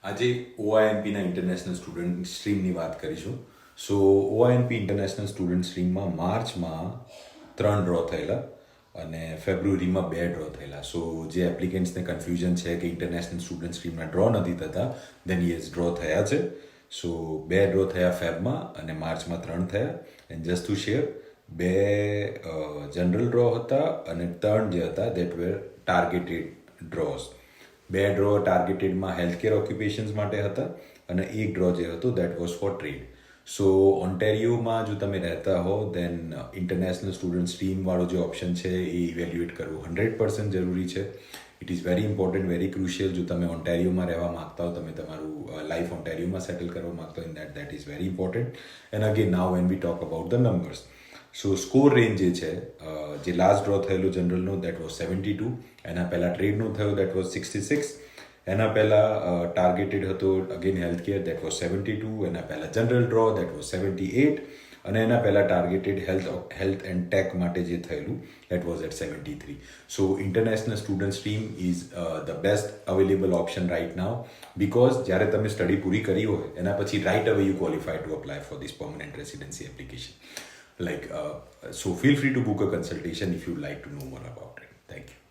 આજે OIMPના international student સ્ટ્રીમની વાત કરીશું. સો OIMP ઇન્ટરનેશનલ સ્ટુડન્ટ સ્ટ્રીમમાં માર્ચમાં 3 ડ્રો થયેલા અને ફેબ્રુઆરીમાં 2 ડ્રો થયેલા. સો જે એપ્લિકન્ટ્સને કન્ફ્યુઝન છે કે ઇન્ટરનેશનલ સ્ટુડન્ટ સ્ટ્રીમના ડ્રો નથી થતા, દેન યસ, ડ્રો થયા છે. સો 2 ડ્રો થયા ફેબમાં અને માર્ચમાં 3 થયા. And just to share, 2 general draw હતા અને 3 જે હતા that were targeted draws. 2 draw ટાર્ગેટેડમાં હેલ્થકેર ઓક્યુપેશન્સ માટે હતા અને 1 ડ્રો જે હતું that was for trade. So ઓન્ટેરિયોમાં જો તમે રહેતા હો દેન ઇન્ટરનેશનલ સ્ટુડન્ટ સ્ટ્રીમવાળો જે ઓપ્શન છે એ ઇવેલ્યુએટ કરવું 100% જરૂરી છે. It is very important, very crucial. જો તમે ઓન્ટેરિયોમાં રહેવા માગતા હો, તમે તમારું લાઈફ ઓન્ટેરિયોમાં સેટલ કરવા માગતા હો, in that is very important. And again now when we talk about the numbers, so score range જે છે, જે લાસ્ટ ડ્રો થયેલું જનરલનું દેટ વોઝ 72, એના પહેલાં ટ્રેડનું થયું દેટ વોઝ 66, એના પહેલાં ટાર્ગેટેડ હતો અગેન હેલ્થકેર દેટ વોઝ 72, એના પહેલાં જનરલ ડ્રો દેટ વોઝ 78 અને એના પહેલાં ટાર્ગેટેડ હેલ્થ એન્ડ ટેક માટે જે થયેલું that was at 73. So international student stream is the best available option right now, because જ્યારે તમે સ્ટડી પૂરી કરી હોય એના પછી રાઇટ અવે you qualify to apply for this permanent residency application. So feel free to book a consultation if you'd like to know more about it. Thank you.